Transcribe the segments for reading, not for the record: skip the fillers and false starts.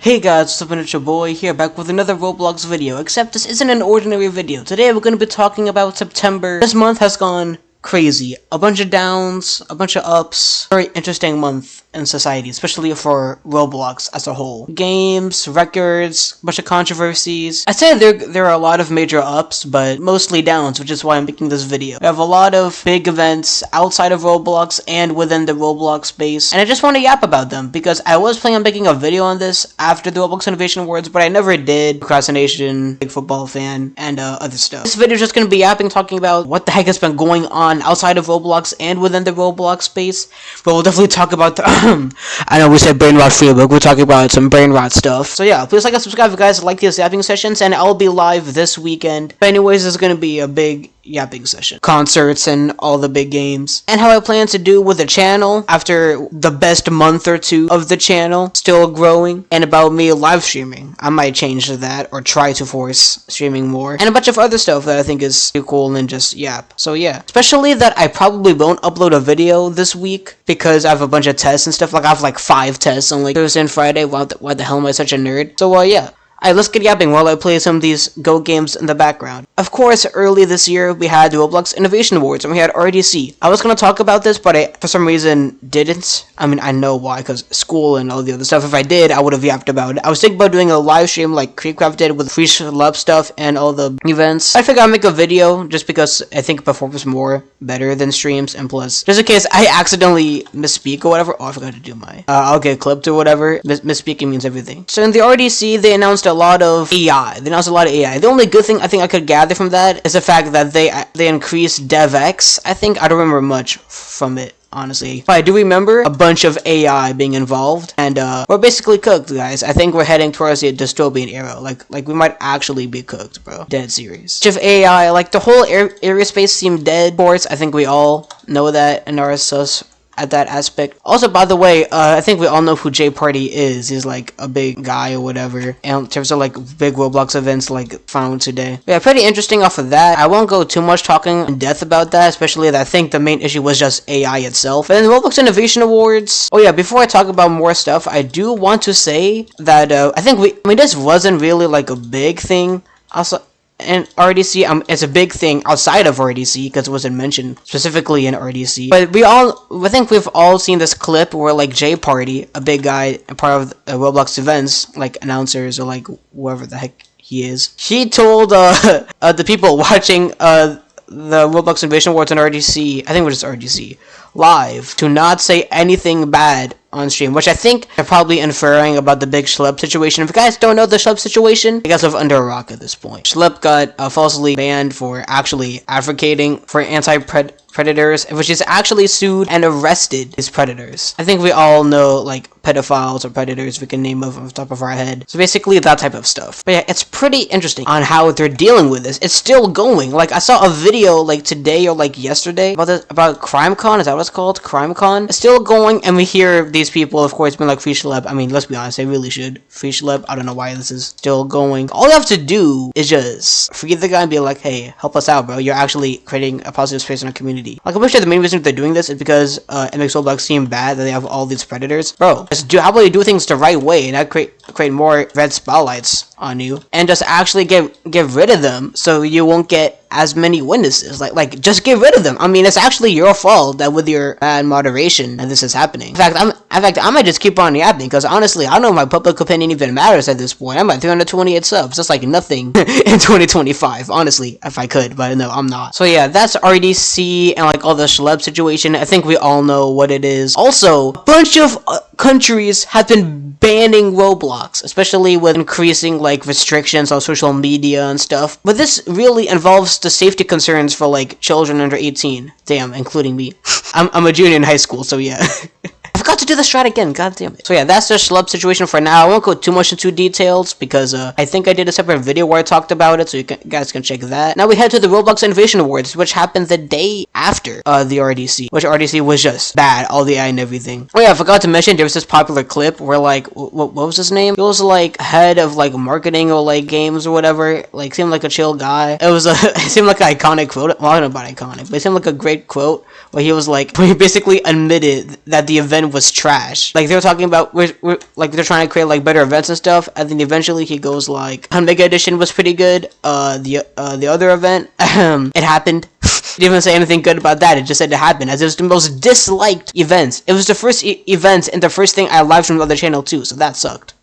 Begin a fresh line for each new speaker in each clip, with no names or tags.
Hey guys, what's up, it's your boy here back with another Roblox video, except this isn't an ordinary video. Today we're going to be talking about September. This month has gone crazy. A bunch of downs, a bunch of ups. Very interesting month in society, especially for Roblox as a whole. Games, records, a bunch of controversies. I'd say there are a lot of major ups, but mostly downs, which is why I'm making this video. We have a lot of big events outside of Roblox and within the Roblox space, and I just want to yap about them because I was planning on making a video on this after the Roblox Innovation Awards, but I never did. Procrastination, big football fan, and other stuff. This video is just going to be yapping, talking about what the heck has been going on outside of Roblox and within the Roblox space, but we'll definitely talk about the I know we said brain rot free, but we're talking about some brain rot stuff. So yeah, please like and subscribe if you guys like these yapping sessions, and I'll be live this weekend. But anyways, this is gonna be a big yapping session. Concerts and all the big games. And how I plan to do with the channel after the best month or two of the channel still growing, and about me live streaming. I might change to that or try to force streaming more. And a bunch of other stuff that I think is too cool and just yap. So yeah. Especially that I probably won't upload a video this week because I have a bunch of tests and stuff. Like I have like 5 tests on like Thursday and Friday. Why the hell am I such a nerd? So yeah. Alright, let's get yapping while I play some of these Go games in the background. Of course, early this year, we had the Roblox Innovation Awards, and we had RDC. I was going to talk about this, but I, for some reason, didn't. I mean, I know why, because school and all the other stuff. If I did, I would have yapped about it. I was thinking about doing a live stream like Creepcraft did with free love stuff and all the events. I figured I'd make a video, just because I think it performs more better than streams, and plus, just in case I accidentally misspeak or whatever. Oh, I forgot to do my, I'll get clipped or whatever. Misspeaking means everything. So in the RDC, they announced a lot of AI. They announced a lot of AI. The only good thing I think I could gather from that is the fact that they increased DevX. I think I don't remember much from it, honestly. But I do remember a bunch of AI being involved, and we're basically cooked, guys. I think we're heading towards the dystopian era. Like we might actually be cooked, bro. Dead serious. Just AI, like the whole area space seemed dead. Of course, I think we all know that and are sus at that aspect. Also, by the way, I think we all know who J Party is. He's like a big guy or whatever. And in terms of like big Roblox events like found today. Yeah, pretty interesting off of that. I won't go too much talking in depth about that, especially that I think the main issue was just AI itself. And the Roblox Innovation Awards. Oh yeah, before I talk about more stuff, I do want to say that I think this wasn't really like a big thing. Also, and RDC, it's a big thing outside of RDC because it wasn't mentioned specifically in RDC. But I think we've all seen this clip where like J Party, a big guy, a part of Roblox events, like announcers or like whoever the heck he is, he told the people watching the Roblox Innovation Awards on RDC, I think it was just RDC, live, to not say anything bad on stream, which I think they're probably inferring about the big Schlep situation. If you guys don't know the Schlep situation, you guys live under a rock at this point. Schlep got falsely banned for actually advocating for anti-predators, which is actually sued and arrested his predators. I think we all know like pedophiles or predators we can name off the top of our head. So basically that type of stuff. But yeah, it's pretty interesting on how they're dealing with this. It's still going. Like I saw a video like today or like yesterday about CrimeCon. Is that what it's called? CrimeCon. It's still going, and we hear these people, of course, being like free Schlep. I mean, let's be honest, they really should. Free Schlep. I don't know why this is still going. All you have to do is just free the guy and be like, hey, help us out, bro. You're actually creating a positive space in our community. Like, I'm pretty sure the main reason they're doing this is because it makes Roblox seem bad that they have all these predators. Bro, how about you do things the right way and not create more red spotlights on you, and just actually get rid of them so you won't get as many witnesses. Like just get rid of them. I mean, it's actually your fault that with your bad moderation that this is happening. In fact, I might just keep on yapping because honestly, I don't know if my public opinion even matters at this point. I'm at 328 subs. That's like nothing in 2025, honestly, if I could, but no, I'm not. So yeah, that's RDC and like all the Schlep situation. I think we all know what it is. Also, a bunch of countries have been banning Roblox, especially with increasing like restrictions on social media and stuff. But this really involves the safety concerns for like children under 18. Damn, including me. I'm a junior in high school, so yeah. I forgot to do the strat again, god damn it. So yeah, that's the Schlep situation for now. I won't go too much into details because I think I did a separate video where I talked about it, so you guys can check that. Now we head to the Roblox Innovation Awards, which happened the day after the RDC, which RDC was just bad, all the AI and everything. Oh yeah, I forgot to mention there was this popular clip where like, what was his name? He was like head of like marketing or like games or whatever, like seemed like a chill guy. It was it seemed like an iconic quote. Well, I don't know about iconic, but it seemed like a great quote where he was like, he basically admitted that the event event was trash. Like, they were talking about, like, they're trying to create, like, better events and stuff, and then eventually he goes, like, Mega Edition was pretty good, the other event, it happened. He didn't even say anything good about that, it just said it happened, as it was the most disliked event. It was the first event, and the first thing I live streamed on the other channel, too, so that sucked.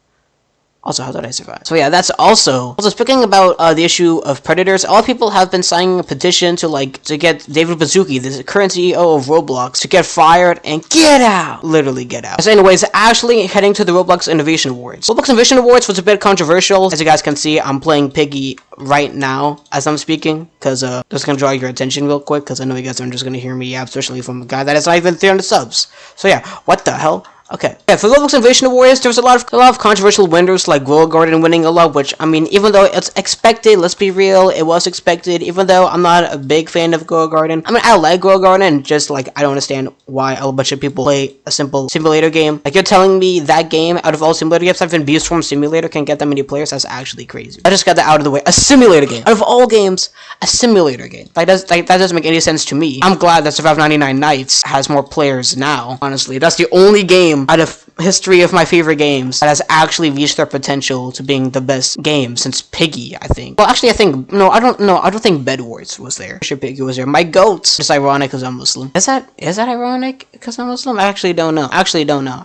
Also, how did I survive? So yeah, that's also speaking about the issue of predators. A lot of people have been signing a petition to get David Baszucki, the current CEO of Roblox, to get fired and get out. Literally get out. So anyways, actually heading to the Roblox Innovation Awards. Roblox Innovation Awards was a bit controversial. As you guys can see, I'm playing Piggy right now as I'm speaking, because just gonna draw your attention real quick, because I know you guys are just gonna hear me yap, especially from a guy that has not even 300 subs. So yeah, what the hell? Okay. Yeah, for Roblox Innovation Awards, there was a lot of controversial winners, like Grow Garden winning a lot, which, I mean, even though it's expected, let's be real, it was expected, even though I'm not a big fan of Grow Garden. I mean, I like Grow Garden, just, like, I don't understand why a bunch of people play a simple simulator game. Like, you're telling me that game, out of all simulator games, even Beaststorm Simulator can get that many players? That's actually crazy. I just got that out of the way. A simulator game. Out of all games, a simulator game. Like, that doesn't make any sense to me. I'm glad that Survive 99 Nights has more players now, honestly. That's the only game out of history of my favorite games that has actually reached their potential to being the best game since Piggy, I think. Well, actually, I don't think Bed Wars was there. I'm sure Piggy was there. My goats. It's ironic because I'm Muslim. Is that ironic because I'm Muslim? I actually don't know.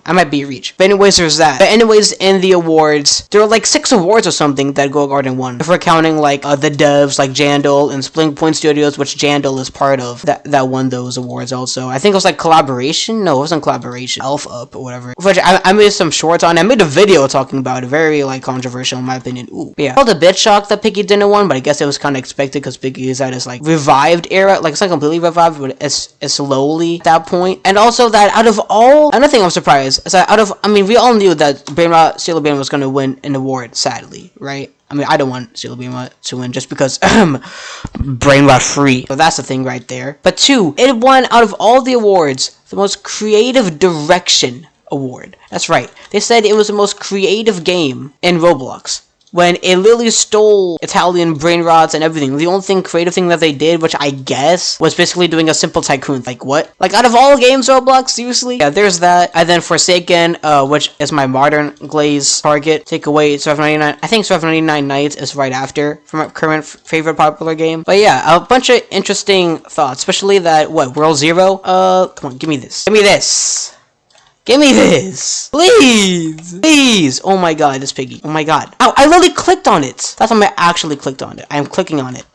I might be reach. But anyways, there's that. But anyways, in the awards, there were like 6 awards or something that Go Garden won. If we're counting like the devs like Jandal and Spling Point Studios, which Jandal is part of, that won those awards also. I think it was like collaboration. No, it wasn't collaboration. Alpha Up or whatever. Which I made some shorts on. I made a video talking about it. Very like controversial in my opinion. Ooh. But yeah. I was a bit shocked that Piggy didn't win, but I guess it was kind of expected because Piggy is at his like revived era. Like it's not completely revived, but it's slowly at that point. And also that out of all, another thing I'm surprised is that we all knew that Brainrot Sailor Bean was going to win an award, sadly, right? I mean, I don't want Sailor Bean to win just because Brainrot free. So that's the thing right there. But 2, it won out of all the awards the most creative direction award. That's right. They said it was the most creative game in Roblox. When it literally stole Italian brain rots and everything. The only creative thing that they did, which I guess, was basically doing a simple tycoon. Like, what? Like, out of all games, Roblox? Seriously? Yeah, there's that. And then Forsaken, which is my modern glaze target. Take away Survive 99. I think Survive 99 Nights is right after from my current favorite popular game. But yeah, a bunch of interesting thoughts. Especially that, World Zero? Come on, give me this. Give me this! Give me this! Please! Please! Oh my god, this Piggy. Oh my god. Ow, I literally clicked on it! That's when I actually clicked on it. I am clicking on it.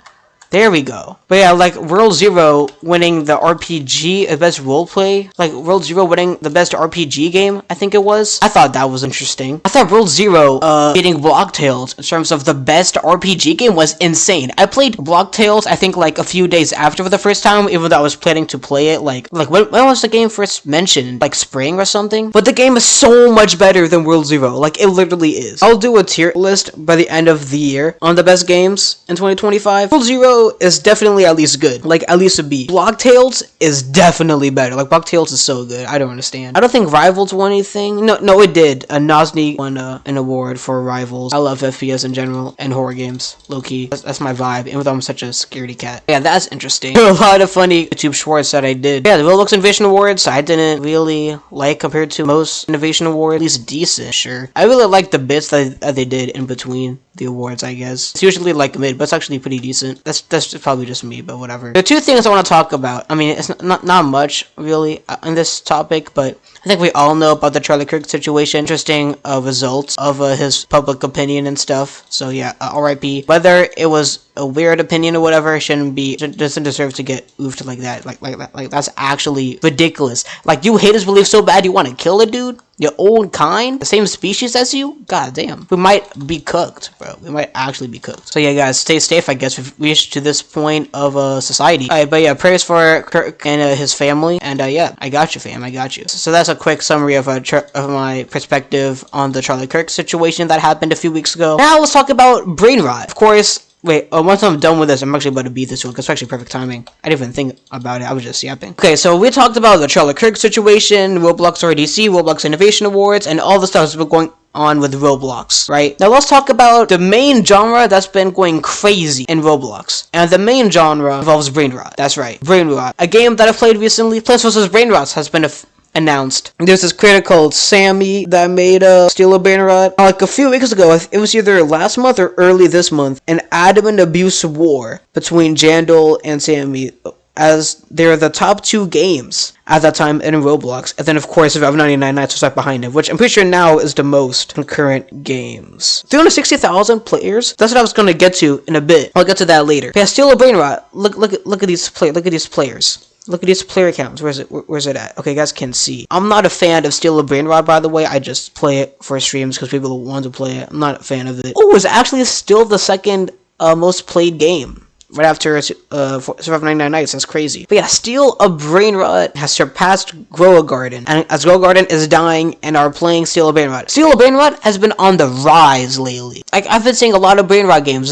There we go. But yeah, like, World Zero winning the RPG, best roleplay. Like, World Zero winning the best RPG game, I think it was. I thought that was interesting. I thought World Zero, beating Blocktails in terms of the best RPG game was insane. I played Blocktails, I think, like, a few days after for the first time, even though I was planning to play it, like when was the game first mentioned? Like, spring or something? But the game is so much better than World Zero. Like, it literally is. I'll do a tier list by the end of the year on the best games in 2025. World Zero is definitely at least good. Like, at least a B. Blocktails is definitely better. Like, Blocktails is so good. I don't understand. I don't think Rivals won anything. No, it did. Nosny won an award for Rivals. I love FPS in general and horror games. Low-key. That's my vibe. Even though I'm such a scaredy cat. Yeah, that's interesting. There were a lot of funny YouTube shorts that I did. Yeah, the Roblox Innovation Awards, I didn't really like compared to most Innovation Awards. At least decent, sure. I really like the bits that they did in between the awards, I guess. It's usually like mid, but it's actually pretty decent. That's probably just me, but whatever. There are 2 things I want to talk about. I mean, it's not much, really, on this topic, but I think we all know about the Charlie Kirk situation. Interesting results of his public opinion and stuff. So yeah, RIP. Whether it was a weird opinion or whatever, doesn't deserve to get oofed like that. Like that's actually ridiculous. Like, you hate his belief so bad you want to kill a dude? Your own kind? The same species as you? God damn. We might be cooked, bro. We might actually be cooked. So yeah, guys, stay safe, I guess. We've reached to this point of society. Alright, but yeah, prayers for Kirk and his family. And yeah, I got you, fam. I got you. So that's a quick summary of my perspective on the Charlie Kirk situation that happened a few weeks ago. Now let's talk about brain rot. Of course, wait, once I'm done with this, I'm actually about to beat this one, because it's actually perfect timing. I didn't even think about it, I was just yapping. Okay, so we talked about the Charlie Kirk situation, Roblox RDC, Roblox Innovation Awards, and all the stuff that's been going on with Roblox, right? Now let's talk about the main genre that's been going crazy in Roblox. And the main genre involves brain rot. That's right, brain rot. A game that I've played recently, Plants vs. Brain Rots, has been announced. There's this creator called Sammy that made Steal a Brainrot. Like a few weeks ago, it was either last month or early this month, an adamant abuse war between Jandal and Sammy, as they're the top 2 games at that time in Roblox. And then, of course, Rev 99 Nights was right behind it, which I'm pretty sure now is the most concurrent games. 360,000 players? That's what I was going to get to in a bit. I'll get to that later. But yeah, Steal a Brainrot. Look at these players. Look at these player counts. Where's it at? Okay, you guys can see. I'm not a fan of Steal a Brainrot, by the way. I just play it for streams because people want to play it. I'm not a fan of it. Oh, it's actually still the second most played game. Right after Survive 99 Nights. That's crazy. But yeah, Steal a Brainrot has surpassed Grow a Garden. And as Grow a Garden is dying and are playing Steal a Brainrot. Steal a Brainrot has been on the rise lately. Like, I've been seeing a lot of Brainrot games.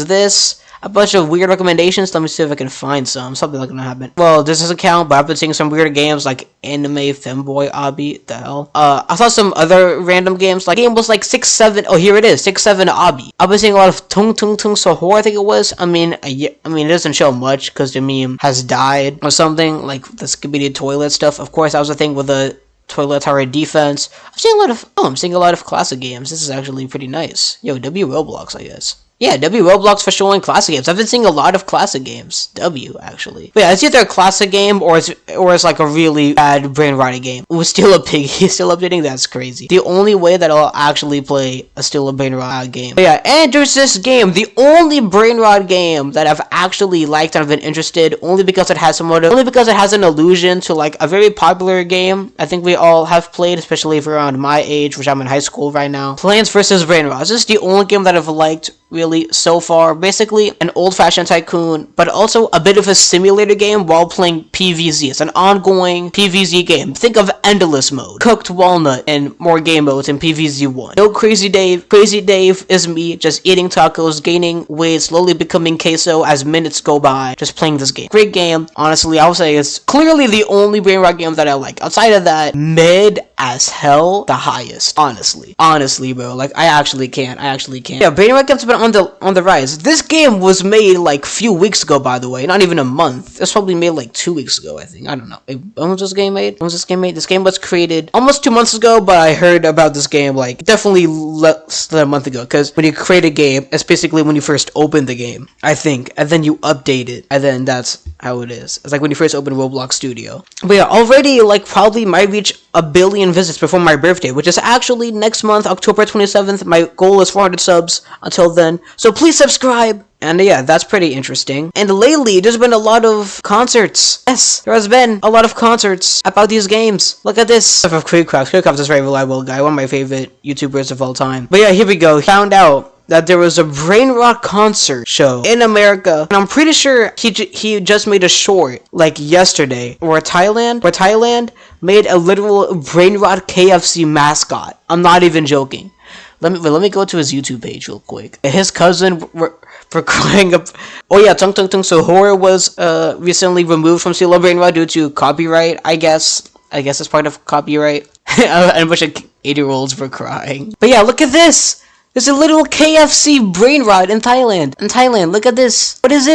A bunch of weird recommendations. Let me see if I can find something like gonna happen. Well, this doesn't count, but I've been seeing some weird games like Anime Femboy Obby. The hell? I saw some other random games. Like, game was like 6-7. Oh, here it is. 6-7 Obby. I've been seeing a lot of Tung Tung Tung Sohor, I think it was. I mean, it doesn't show much because the meme has died or something. Like the Skibidi toilet stuff. Of course, that was a thing with the toilet tower defense. I'm seeing a lot of classic games. This is actually pretty nice. Yo, W Roblox, I guess. Yeah, W Roblox for showing classic games. I've been seeing a lot of classic games. W, actually. But yeah, it's either a classic game or it's like a really bad brain rotting game. With Steal a Piggy still updating, that's crazy. The only way that I'll actually play a Steal a Brain Rot game. But yeah, and there's this game, the only brain rot game that I've actually liked and I've been interested, only because it has an allusion to like a very popular game I think we all have played, especially if you're around my age, which I'm in high school right now. Plants vs. Brain Rot. This is the only game that I've liked really so far. Basically an old-fashioned tycoon, but also a bit of a simulator game while playing PvZ. It's an ongoing PvZ game. Think of Endless Mode, Cooked Walnut, and more game modes in PvZ1. No Crazy Dave. Crazy Dave is me just eating tacos, gaining weight, slowly becoming queso as minutes go by, just playing this game. Great game. Honestly, I would say it's clearly the only brain rot game that I like. Outside of that, mid as hell, the highest. Honestly, bro. Like, I actually can't. Yeah, brain rot games have been on the rise. This game was made like few weeks ago, by the way, not even a month. It was probably made like 2 weeks ago, I think. I don't know. When was this game made? This game was created almost 2 months ago, but I heard about this game like definitely less than a month ago, because when you create a game, it's basically when you first open the game, I think, and then you update it, and then that's how it is. It's like when you first open Roblox Studio. But yeah, already like probably might reach 1 billion visits before my birthday, which is actually next month, October 27th. My goal is 400 subs until then, so please subscribe. And yeah, that's pretty interesting. And lately, there's been a lot of concerts. Yes, there has been a lot of concerts about these games. Look at this stuff of Creepcraft. Creepcraft is a very reliable guy, one of my favorite YouTubers of all time. But yeah, here we go. Found out that there was a brain rot concert show in America, and I'm pretty sure he just made a short like yesterday, where Thailand made a literal brain rot KFC mascot. I'm not even joking. Let me go to his YouTube page real quick. His cousin for crying up. Oh yeah, Tung Tung Tung Sohor was recently removed from Steal a Brain Rot due to copyright. I guess it's part of copyright. And a bunch of 8-year-olds were crying. But yeah, look at this. There's a little KFC brain rot in Thailand. Look at this. What is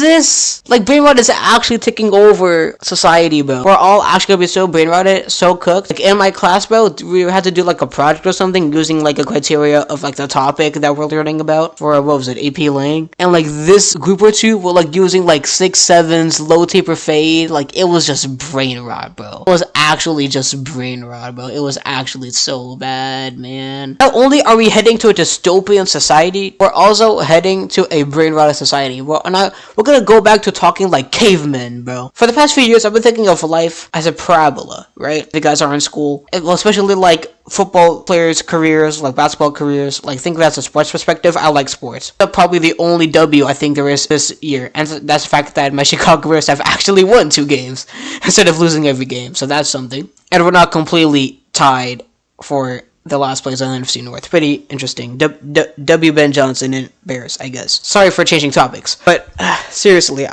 this? Like, brain rot is actually taking over society, bro. We're all actually gonna be so brain rotted, so cooked. Like, in my class, bro, we had to do like a project or something using like a criteria of like the topic that we're learning about for, what was it, AP Lang? And like this group or two were like using like 6-7s, low taper fade. Like, it was just brain rot, bro. It was actually just brain rot, bro. It was actually so bad, man. Not only are we heading to a dystopian society, we're also heading to a brain rotted society. We're gonna go back to talking like cavemen, bro. For the past few years, I've been thinking of life as a parabola, right? The guys are in school, well, especially like football players' careers, like basketball careers. Like, think of that as a sports perspective. I like sports. That's probably the only W I think there is this year, and that's the fact that my Chicago Bears have actually won 2 games instead of losing every game. So that's something. And we're not completely tied for the last place on NFC North. Pretty interesting. W. Ben Johnson and Bears, I guess. Sorry for changing topics, but seriously,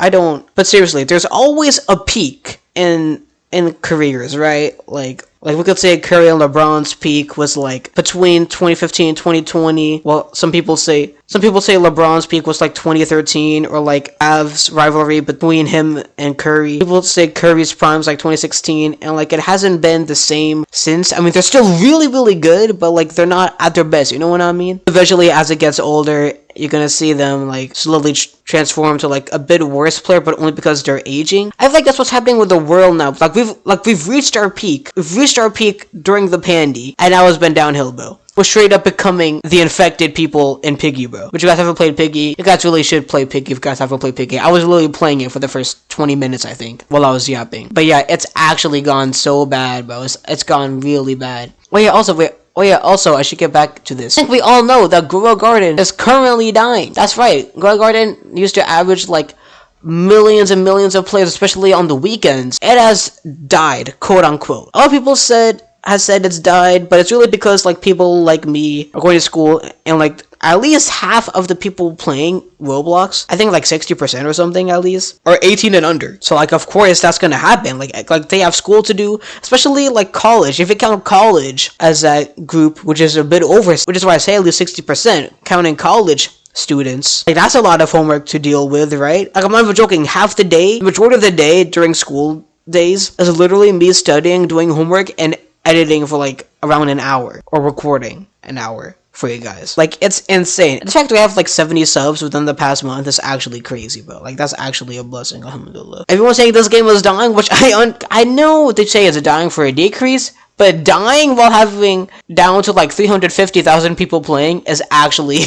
there's always a peak in in careers, right? Like we could say Curry and LeBron's peak was like between 2015 and 2020. Well, some people say LeBron's peak was like 2013, or like Avs rivalry between him and Curry. People say Curry's prime is like 2016, and like it hasn't been the same since. I mean, they're still really, really good, but like they're not at their best. You know what I mean? Eventually, as it gets older, you're gonna see them like slowly transform to like a bit worse player, but only because they're aging. I feel like that's what's happening with the world now. We've reached our peak. We've reached our peak during the pandy, and now it's been downhill, bro. We're straight up becoming the infected people in Piggy, bro. But you guys haven't played Piggy. You guys really should play Piggy if you guys haven't played Piggy. I was literally playing it for the first 20 minutes, I think, while I was yapping. But yeah, it's actually gone so bad, bro. It's gone really bad. Also, I should get back to this. I think we all know that Grow Garden is currently dying. That's right. Grow Garden used to average like millions and millions of players, especially on the weekends. It has died, quote unquote. A lot of people has said it's died, but it's really because like people like me are going to school, and like at least half of the people playing Roblox, I think like 60% or something at least, are 18 and under. So like of course that's gonna happen. Like they have school to do, especially like college. If you count college as that group, which is a bit over, which is why I say at least 60%, counting college students, like that's a lot of homework to deal with, right? Like I'm not even joking. Half the day, the majority of the day during school days is literally me studying, doing homework, and editing for like around an hour, or recording an hour for you guys. Like it's insane. The fact we have like 70 subs within the past month is actually crazy, bro. Like that's actually a blessing. Alhamdulillah. Everyone's saying this game is dying, which I know they say it's dying for a decrease, but dying while having down to like 350,000 people playing is actually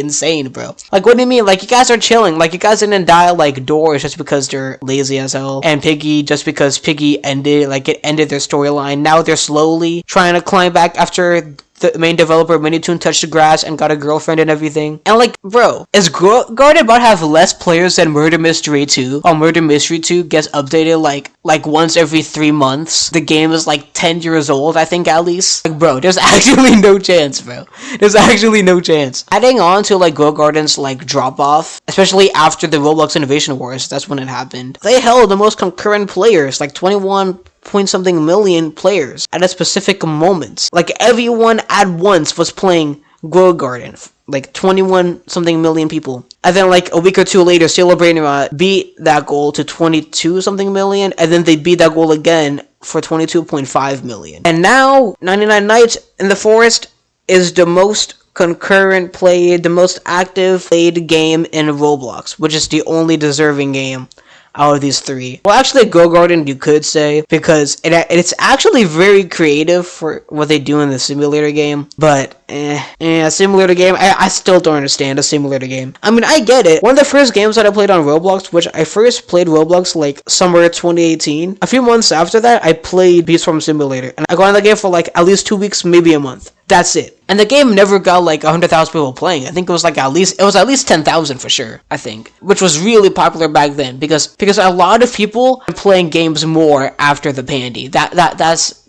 insane, bro. Like what do you mean? Like you guys are chilling. Like you guys didn't die like Doors just because they're lazy as hell, and Piggy just because Piggy ended their storyline. Now they're slowly trying to climb back after the main developer Minitoon touched the grass and got a girlfriend and everything. And like, bro, is Garden about to have less players than Murder Mystery 2? Or Murder Mystery 2 gets updated like once every 3 months. The game is like 10 years old, I think, at least. Like, bro, there's actually no chance, bro. There's actually no chance. Adding on to like Grow Garden's like drop off, especially after the Roblox Innovation Wars, that's when it happened. They held the most concurrent players, like 21 point something million players at a specific moment. Like everyone at once was playing Grow Garden, like 21 something million people. And then like a week or two later, Celebrating beat that goal to 22 something million, and then they beat that goal again for 22.5 million. And now 99 Nights in the Forest is the most concurrent played, the most active played game in Roblox, which is the only deserving game out of these three. Well, actually, Grow Garden, you could say, because it's actually very creative for what they do in the simulator game, but simulator game, I still don't understand a simulator game. I mean, I get it. One of the first games that I played on Roblox, which I first played Roblox like summer 2018, a few months after that, I played Beast Farm Simulator, and I got in the game for like at least 2 weeks, maybe a month. That's it. And the game never got like 100,000 people playing. I think it was at least 10,000 for sure, I think. Which was really popular back then because a lot of people are playing games more after the pandy. That's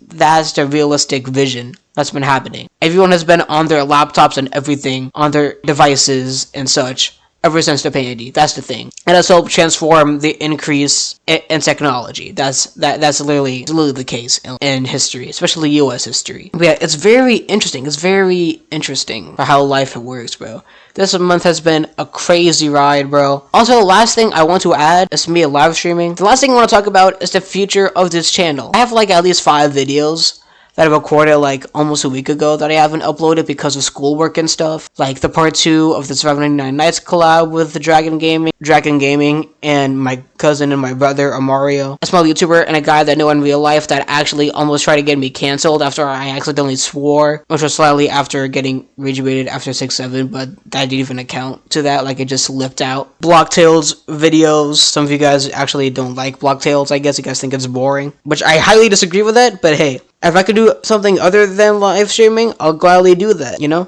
the realistic vision that's been happening. Everyone has been on their laptops and everything, on their devices and such, ever since the pandy. That's the thing. And that's helped transform the increase in technology. That's literally the case in history, especially US history. But yeah, it's very interesting. It's very interesting for how life works, bro. This month has been a crazy ride, bro. Also, the last thing I want to add is me live streaming. The last thing I want to talk about is the future of this channel. I have like at least 5 videos that I recorded like almost a week ago that I haven't uploaded because of schoolwork and stuff. Like the part 2 of the Survivor 99 Nights collab with the Dragon Gaming, and my cousin and my brother Amario, a small YouTuber and a guy that I know in real life that actually almost tried to get me canceled after I accidentally swore, which was slightly after getting rage-baited after 6-7, but that didn't even account to that, like it just slipped out. Blocktails videos, some of you guys actually don't like Blocktails, I guess you guys think it's boring, which I highly disagree with that, but hey, if I could do something other than live streaming, I'll gladly do that, you know?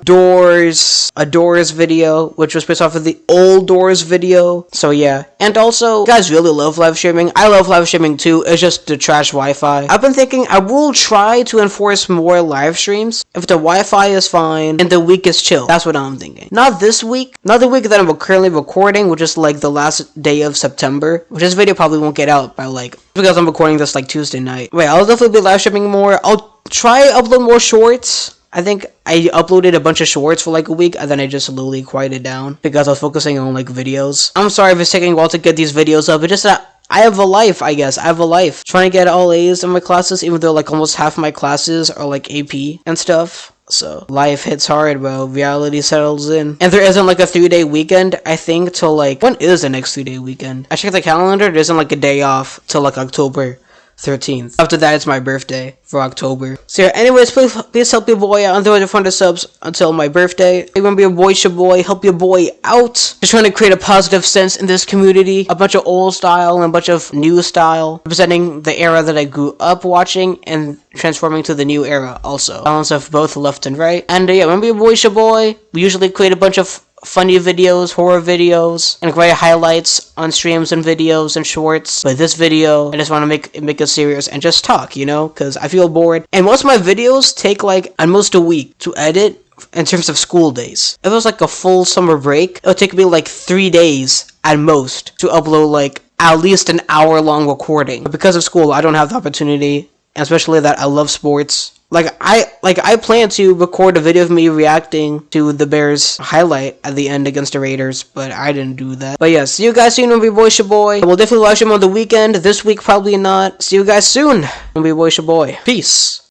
A Doors video, which was based off of the old Doors video, so yeah. And also, you guys really love live streaming. I love live streaming too, it's just the trash Wi-Fi. I've been thinking I will try to enforce more live streams if the Wi-Fi is fine and the week is chill. That's what I'm thinking. Not this week, not the week that I'm currently recording, which is like the last day of September, which this video probably won't get out by like because I'm recording this like Tuesday night. Wait, I'll definitely be live streaming more. I'll try upload more shorts. I think I uploaded a bunch of shorts for like a week, and then I just slowly quieted down because I was focusing on like videos. I'm sorry if it's taking a while to get these videos up. It's just that I have a life, I guess. I have a life. Trying to get all A's in my classes, even though like almost half my classes are like AP and stuff. So life hits hard, bro. Reality settles in. And there isn't like a 3-day weekend, I think, till like, when is the next 3-day weekend? I checked the calendar, there isn't like a day off till like October 13th. After that, it's my birthday for October. So yeah, anyways, please help your boy out on the 100 subs until my birthday. Remember, your boy, help your boy out. Just trying to create a positive sense in this community. A bunch of old style and a bunch of new style, representing the era that I grew up watching and transforming to the new era also. Balance of both left and right. And yeah, remember, your boy. We usually create a bunch of funny videos, horror videos, and great highlights on streams and videos and shorts. But this video, I just want to make it serious and just talk, you know, because I feel bored. And most of my videos take like almost a week to edit in terms of school days. If it was like a full summer break, it would take me like 3 days at most to upload like at least an hour-long recording. But because of school, I don't have the opportunity, and especially that I love sports. I plan to record a video of me reacting to the Bears highlight at the end against the Raiders, but I didn't do that. But yeah, see you guys soon. Remember, your boy. I will definitely live stream on the weekend. This week, probably not. See you guys soon. Remember, your boy. Peace.